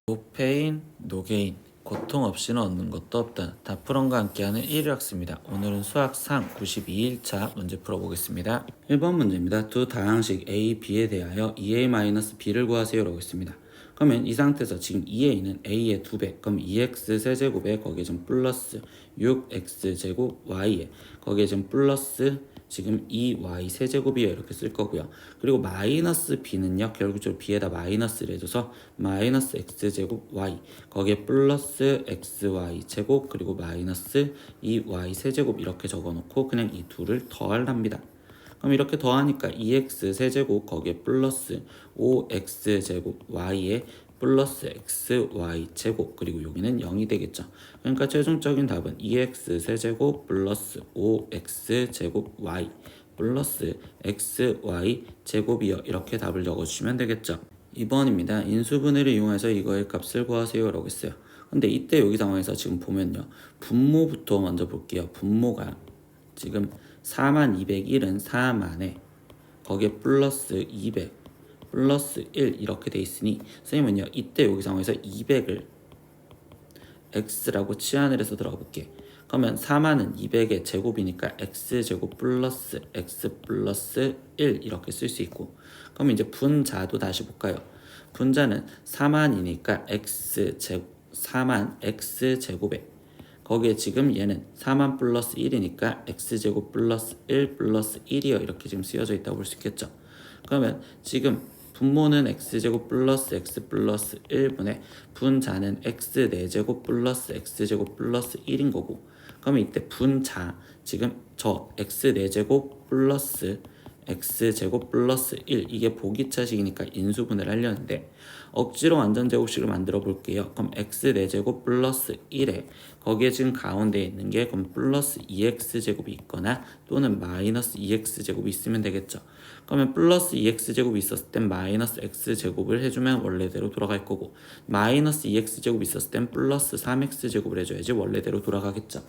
노페인, 노게인, 고통 없이는 얻는 것도 없다. 다프론과 함께하는 1일 학습니다. 오늘은 수학상 92일차 문제 풀어보겠습니다. 1번 문제입니다. 두 다항식 A, B에 대하여 2A-B를 구하세요 라고 했습니다. 그러면 이 상태에서 지금 2A는 A의 2배, 그럼 2X 세제곱에 거기에 좀 플러스 6X 제곱 Y에 거기에 좀 플러스 지금 2y 세제곱이에요 이렇게 쓸 거고요. 그리고 마이너스 b는요 결국적으로 b에다 마이너스를 해줘서 마이너스 x제곱 y 거기에 플러스 xy 제곱 그리고 마이너스 2y 세제곱 이렇게 적어놓고 그냥 이 둘을 더하랍니다. 그럼 이렇게 더하니까 2x 세제곱 거기에 플러스 5x 제곱 y에 플러스 xy 제곱 그리고 여기는 0이 되겠죠. 그러니까 최종적인 답은 2x 세제곱 플러스 5x 제곱 y 플러스 xy 제곱이요. 이렇게 답을 적어주시면 되겠죠. 2번입니다. 인수분해를 이용해서 이거의 값을 구하세요 라고 했어요. 근데 이때 여기 상황에서 지금 보면요. 분모부터 먼저 볼게요. 분모가 지금 4201은 4만에 거기에 플러스 200 플러스 1 이렇게 돼 있으니 선생님은요 이때 여기 상황에서 200을 x라고 치환을 해서 들어가 볼게. 그러면 4만은 200의 제곱이니까 x제곱 플러스 x 플러스 1 이렇게 쓸 수 있고, 그럼 이제 분자도 다시 볼까요? 분자는 4만이니까4만 x제곱에 거기에 지금 얘는 4만 플러스 1이니까 x제곱 플러스 1 플러스 1이요 이렇게 지금 쓰여져 있다고 볼 수 있겠죠. 그러면 지금 분모는 x제곱 플러스 x 플러스 1분의 분자는 x 4제곱 플러스 x제곱 플러스 1인 거고, 그러면 이때 분자 지금 저 x 4제곱 플러스 x제곱 플러스 1 이게 보기차식이니까 인수분해를 하려는데 억지로 완전제곱식을 만들어 볼게요. 그럼 x 4제곱 플러스 1에 거기에 지금 가운데에 있는 게 그럼 플러스 2x제곱이 있거나 또는 마이너스 2x제곱이 있으면 되겠죠. 그러면 플러스 2x제곱이 있었을 땐 마이너스 x제곱을 해주면 원래대로 돌아갈 거고, 마이너스 2x제곱이 있었을 땐 플러스 3x제곱을 해줘야지 원래대로 돌아가겠죠.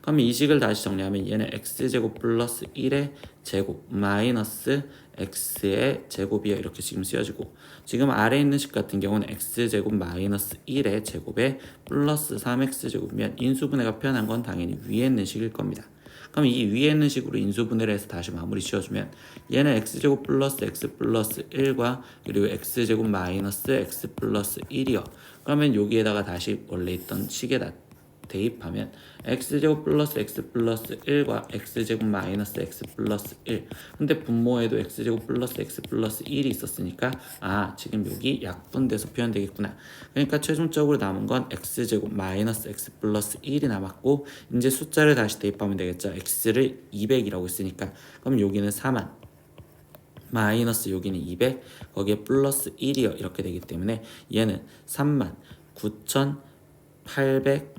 그럼 이 식을 다시 정리하면 얘는 x제곱 플러스 1의 제곱 마이너스 x의 제곱이요 이렇게 지금 쓰여지고, 지금 아래에 있는 식 같은 경우는 x제곱 마이너스 1의 제곱에 플러스 3x제곱이면 인수분해가 표현한 건 당연히 위에 있는 식일 겁니다. 그럼 이 위에 있는 식으로 인수분해를 해서 다시 마무리 지어주면 얘는 x제곱 플러스 x 플러스 1과 그리고 x제곱 마이너스 x 플러스 1이요. 그러면 여기에다가 다시 원래 있던 식에다 대입하면 x제곱 플러스 x 플러스 1과 x제곱 마이너스 x 플러스 1, 근데 분모에도 x제곱 플러스 x 플러스 1이 있었으니까 지금 여기 약분돼서 표현되겠구나. 그러니까 최종적으로 남은 건 x제곱 마이너스 x 플러스 1이 남았고, 이제 숫자를 다시 대입하면 되겠죠. x를 200이라고 했으니까 그럼 여기는 4만 마이너스 여기는 200 거기에 플러스 1이요 이렇게 되기 때문에 얘는 3만 9,800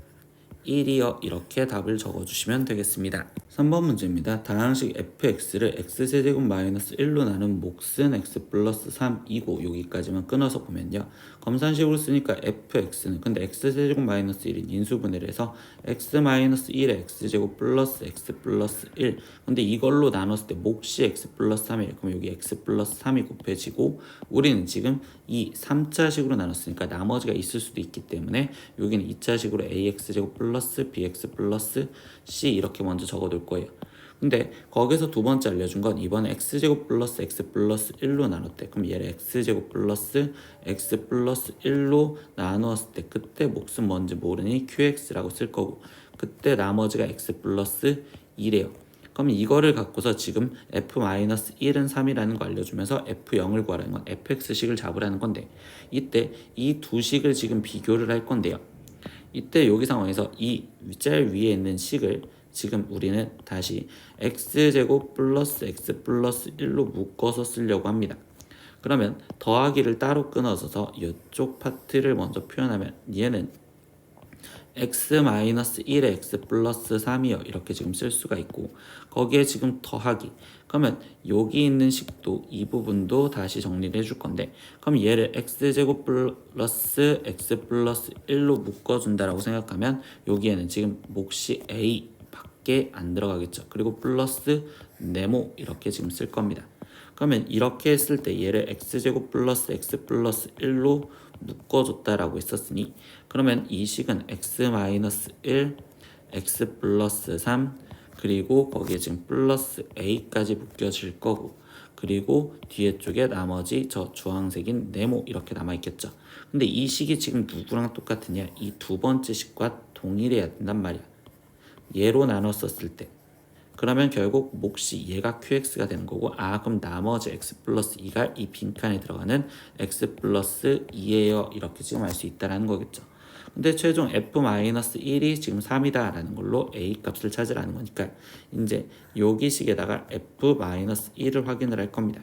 1이요 이렇게 답을 적어주시면 되겠습니다. 3번 문제입니다. 다항식 fx를 x세제곱 마이너스 1로 나눈 몫은 x 플러스 3이고 여기까지만 끊어서 보면요. 검산식으로 쓰니까 fx는 근데 x세제곱 마이너스 1인 인수분해를 해서 x 마이너스 1의 x제곱 플러스 x 플러스 1, 근데 이걸로 나눴을 때 몫이 x 플러스 3이에요. 그럼 여기 x 플러스 3이 곱해지고, 우리는 지금 이 3차식으로 나눴으니까 나머지가 있을 수도 있기 때문에 여기는 2차식으로 ax제곱 플러스 bx 플러스 c 이렇게 먼저 적어둘 거예요. 근데 거기서 두 번째 알려준 건 이번에 x제곱 플러스 x 플러스 1로 나눴대. 그럼 얘를 x제곱 플러스 x 플러스 1로 나누었을 때 그때 몫은 뭔지 모르니 qx라고 쓸 거고, 그때 나머지가 x 플러스 2래요. 그럼 이거를 갖고서 지금 f-1은 3이라는 거 알려주면서 f0을 구하라는 건 fx식을 잡으라는 건데, 이때 이 두 식을 지금 비교를 할 건데요. 이때 여기 상황에서 이 제일 위에 있는 식을 지금 우리는 다시 x제곱 플러스 x 플러스 1로 묶어서 쓰려고 합니다. 그러면 더하기를 따로 끊어서 이쪽 파트를 먼저 표현하면 얘는 x-1의 x 플러스 3이요 이렇게 지금 쓸 수가 있고, 거기에 지금 더하기 그러면 여기 있는 식도 이 부분도 다시 정리를 해줄 건데, 그럼 얘를 x제곱 플러스 x 플러스 1로 묶어준다라고 생각하면 여기에는 지금 몫이 a 밖에 안 들어가겠죠. 그리고 플러스 네모 이렇게 지금 쓸 겁니다. 그러면 이렇게 했을 때 얘를 x제곱 플러스 x 플러스 1로 묶어줬다라고 했었으니 그러면 이 식은 x 마이너스 1, x 플러스 3 그리고 거기에 지금 플러스 a까지 묶여질 거고 그리고 뒤에 쪽에 나머지 저 주황색인 네모 이렇게 남아있겠죠. 근데 이 식이 지금 누구랑 똑같으냐? 이 두 번째 식과 동일해야 된단 말이야. 얘로 나눴었을 때 그러면 결국 몫이 얘가 qx가 되는 거고 그럼 나머지 x 플러스 2가 이 빈칸에 들어가는 x 플러스 2예요 이렇게 지금 알 수 있다라는 거겠죠. 근데 최종 f-1이 지금 3이다 라는 걸로 a 값을 찾으라는 거니까 이제 여기식에다가 f-1을 확인을 할 겁니다.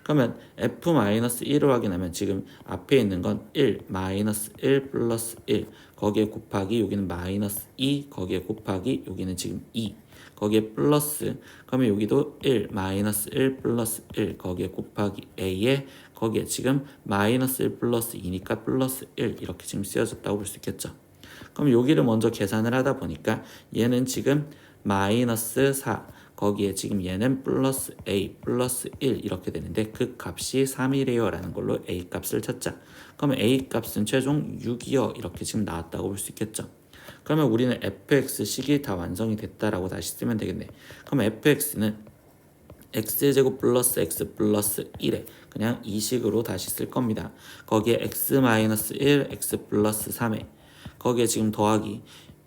그러면 f-1을 확인하면 지금 앞에 있는 건 1, 마이너스 1 플러스 1 거기에 곱하기 여기는 마이너스 2 거기에 곱하기 여기는 지금 2 거기에 플러스 그러면 여기도 1 마이너스 1 플러스 1 거기에 곱하기 a에 거기에 지금 마이너스 1 플러스 2니까 플러스 1 이렇게 지금 쓰여졌다고 볼 수 있겠죠. 그럼 여기를 먼저 계산을 하다 보니까 얘는 지금 마이너스 4 거기에 지금 얘는 플러스 a 플러스 1 이렇게 되는데 그 값이 3이래요 라는 걸로 a 값을 찾자. 그러면 a 값은 최종 6이요 이렇게 지금 나왔다고 볼 수 있겠죠. 그러면 우리는 fx식이 다 완성이 됐다라고 다시 쓰면 되겠네. 그러면 fx는 x제곱 플러스 x 플러스 1에 그냥 이 식으로 다시 쓸 겁니다. 거기에 x 마이너스 1 x 플러스 3에 거기에 지금 더하기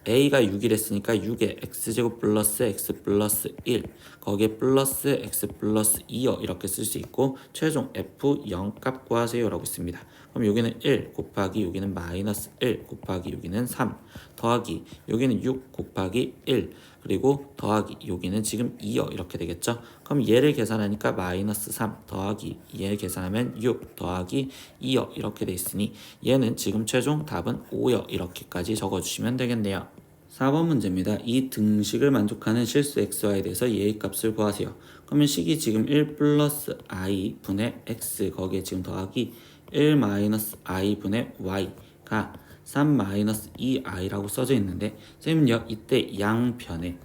a가 6이랬으니까 6에 x제곱 플러스 x 플러스 1 거기에 플러스 x 플러스 2요 이렇게 쓸 수 있고 최종 f 0값 구하세요 라고 있습니다. 그럼 여기는 1 곱하기 여기는 마이너스 1 곱하기 여기는 3 더하기 여기는 6 곱하기 1 그리고 더하기 여기는 지금 2요 이렇게 되겠죠. 그럼 얘를 계산하니까 마이너스 3 더하기 얘를 계산하면 6 더하기 2요 이렇게 돼 있으니 얘는 지금 최종 답은 5요 이렇게까지 적어주시면 되겠네요. 4번 문제입니다. 이 등식을 만족하는 실수 xy에 대해서 얘의 값을 구하세요. 그러면 식이 지금 1 플러스 i 분의 x 거기에 지금 더하기 1 마이너스 i 분의 y가 3 마이너스 2i라고 써져 있는데 선생님은요 이때 양변에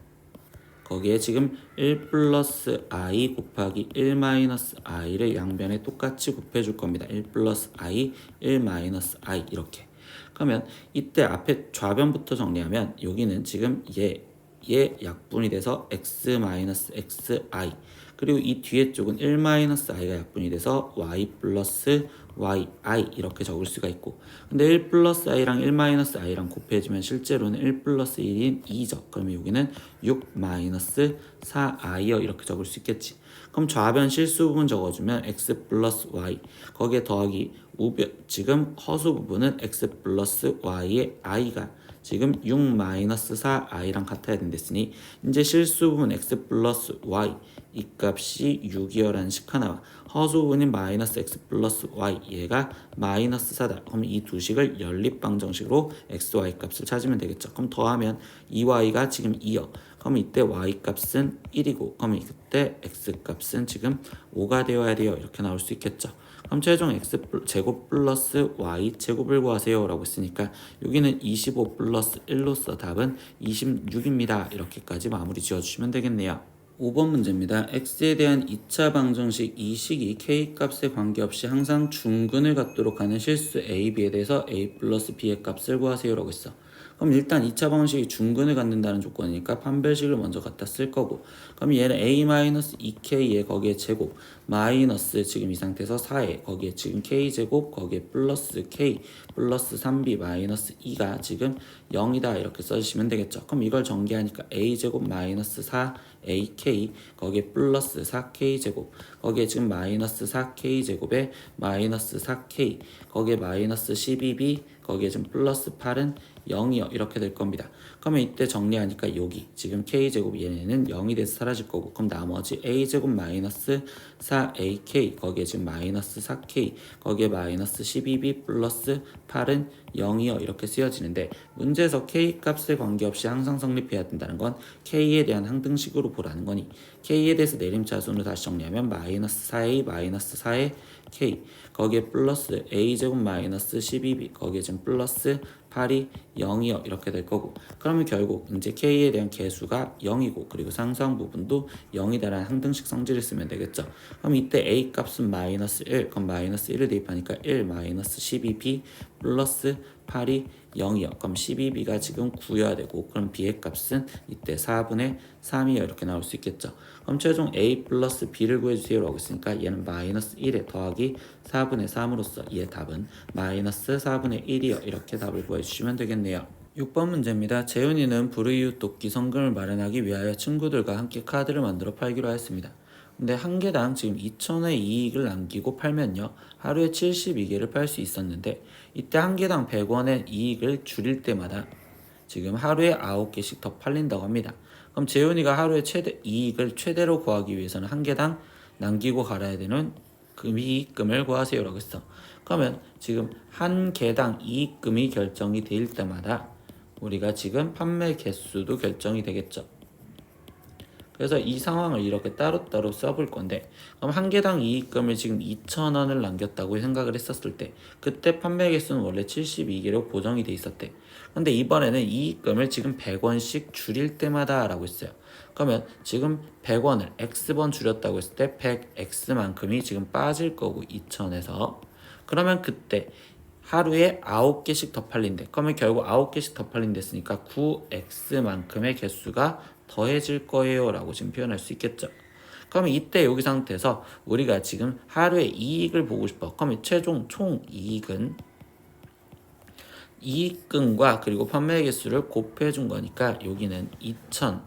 거기에 지금 1 플러스 i 곱하기 1 마이너스 i를 양변에 똑같이 곱해줄 겁니다. 1 플러스 i, 1 마이너스 i 이렇게. 그러면 이때 앞에 좌변부터 정리하면 여기는 지금 얘 약분이 돼서 x 마이너스 xi 그리고 이 뒤에 쪽은 1 마이너스 i가 약분이 돼서 y 플러스 yi 이렇게 적을 수가 있고 근데 1 플러스 i랑 1 마이너스 i랑 곱해지면 실제로는 1 플러스 1인 2죠. 그러면 여기는 6 마이너스 4i요 이렇게 적을 수 있겠지. 그럼 좌변 실수 부분 적어주면 x 플러스 y 거기에 더하기 우변 지금 허수 부분은 x 플러스 y의 i가 지금 6 마이너스 4i랑 같아야 된댔으니 이제 실수 부분 x 플러스 y 이 값이 6이어라는 식 하나와 허수 부분인 마이너스 x 플러스 y 얘가 마이너스 4다. 그럼 이 두 식을 연립방정식으로 x, y 값을 찾으면 되겠죠. 그럼 더하면 2y가 지금 2여. 그럼 이때 y 값은 1이고 그럼 이때 x 값은 지금 5가 되어야 돼요. 이렇게 나올 수 있겠죠. 그럼 최종 x 제곱 플러스 y 제곱을 구하세요 라고 했으니까 여기는 25 플러스 1로서 답은 26입니다. 이렇게까지 마무리 지어주시면 되겠네요. 5번 문제입니다. x에 대한 2차 방정식 이 식이 k값에 관계없이 항상 중근을 갖도록 하는 실수 a, b에 대해서 a 플러스 b의 값을 구하세요 라고 했어. 그럼 일단 2차 방정식이 중근을 갖는다는 조건이니까 판별식을 먼저 갖다 쓸 거고 그럼 얘는 a-2k에 거기에 제곱 마이너스 지금 이 상태에서 4에 거기에 지금 k제곱 거기에 플러스 k 플러스 3b 마이너스 2가 지금 0이다 이렇게 써주시면 되겠죠. 그럼 이걸 전개하니까 a제곱 마이너스 4ak 거기에 플러스 4k제곱 거기에 지금 마이너스 4k제곱에 마이너스 4k 거기에 마이너스 12b 거기에 지금 플러스 8은 0이요 이렇게 될 겁니다. 그러면 이때 정리하니까 여기 지금 k제곱 얘네는 0이 돼서 사라질 거고 그럼 나머지 a제곱 마이너스 4ak 거기에 지금 마이너스 4k 거기에 마이너스 12b 플러스 8은 0이요 이렇게 쓰여지는데 문제에서 k 값에 관계없이 항상 성립해야 된다는 건 k에 대한 항등식으로 보라는 거니 k에 대해서 내림차순으로 다시 정리하면 마이너스 4a 마이너스 4의 k 거기에 플러스 a제곱 마이너스 12b 거기에 지금 플러스 8이 0이요 이렇게 될 거고, 그러면 결국 이제 k에 대한 개수가 0이고 그리고 상수항 부분도 0이다라는 항등식 성질을 쓰면 되겠죠. 그럼 이때 a 값은 마이너스 1, 그럼 마이너스 1을 대입하니까 1 마이너스 12b 플러스 8이 0이요. 그럼 12b가 지금 9여야 되고, 그럼 b의 값은 이때 4분의 3이요 이렇게 나올 수 있겠죠. 그럼 최종 a 플러스 b를 구해주세요 라고 했으니까 얘는 마이너스 1에 더하기 4분의 3으로서 얘의 답은 마이너스 4분의 1이요 이렇게 답을 구해주시면 되겠네요. 6번 문제입니다. 재훈이는 불우이웃 돕기 성금을 마련하기 위하여 친구들과 함께 카드를 만들어 팔기로 하였습니다. 근데 한 개당 지금 2,000원의 이익을 남기고 팔면요 하루에 72개를 팔 수 있었는데, 이때 한 개당 100원의 이익을 줄일 때마다 지금 하루에 9개씩 더 팔린다고 합니다. 그럼 재훈이가 하루에 이익을 최대로 구하기 위해서는 한 개당 남기고 갈아야 되는 이익금을 구하세요 라고 했어. 그러면 지금 한 개당 이익금이 결정이 될 때마다 우리가 지금 판매 개수도 결정이 되겠죠. 그래서 이 상황을 이렇게 따로따로 써볼 건데, 그럼 한 개당 이익금을 지금 2,000원을 남겼다고 생각을 했었을 때 그때 판매 개수는 원래 72개로 고정이 돼 있었대. 근데 이번에는 이익금을 지금 100원씩 줄일 때마다 라고 했어요. 그러면 지금 100원을 x번 줄였다고 했을 때 100x만큼이 지금 빠질 거고 2,000에서, 그러면 그때 하루에 9개씩 더 팔린대. 그러면 결국 9개씩 더 팔린댔으니까 9x만큼의 개수가 더해질 거예요 라고 지금 표현할 수 있겠죠. 그러면 이때 여기 상태에서 우리가 지금 하루의 이익을 보고 싶어. 그러면 최종 총 이익은 이익금과 그리고 판매 개수를 곱해 준 거니까 여기는 2000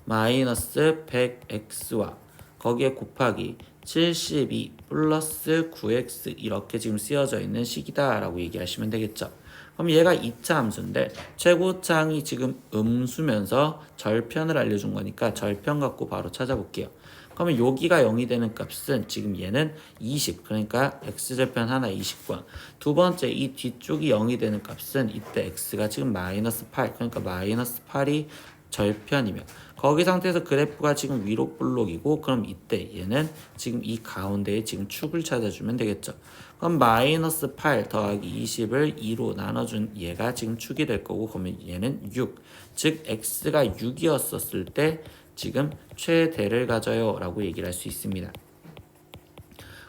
마이너스 100x와 거기에 곱하기 72 플러스 9x 이렇게 지금 쓰여져 있는 식이다 라고 얘기하시면 되겠죠. 그럼 얘가 2차 함수인데 최고차항이 지금 음수면서 절편을 알려준 거니까 절편 갖고 바로 찾아볼게요. 그러면 여기가 0이 되는 값은 지금 얘는 20, 그러니까 x절편 하나 20과 두 번째 이 뒤쪽이 0이 되는 값은 이때 x가 지금 마이너스 8, 그러니까 마이너스 8이 절편이며 거기 상태에서 그래프가 지금 위로 볼록이고, 그럼 이때 얘는 지금 이 가운데에 지금 축을 찾아주면 되겠죠. 그럼 마이너스 8 더하기 20을 2로 나눠준 얘가 지금 축이 될 거고, 그러면 얘는 6, 즉 x가 6이었었을 때 지금 최대를 가져요 라고 얘기를 할 수 있습니다.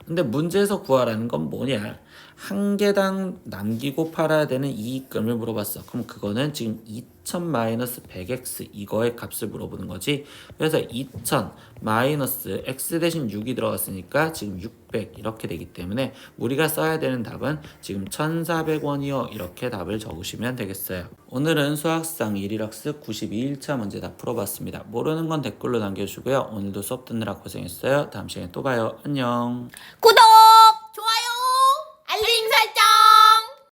근데 문제에서 구하라는 건 뭐냐, 한 개당 남기고 팔아야 되는 이익금을 물어봤어. 그럼 그거는 지금 2000 마이너스 100x 이거의 값을 물어보는 거지. 그래서 2000 마이너스 x 대신 6이 들어갔으니까 지금 600 이렇게 되기 때문에 우리가 써야 되는 답은 지금 1400원이요 이렇게 답을 적으시면 되겠어요. 오늘은 수학상 1일학습 92일차 문제 다 풀어봤습니다. 모르는 건 댓글로 남겨주시고요. 오늘도 수업 듣느라 고생했어요. 다음 시간에 또 봐요. 안녕. 구독!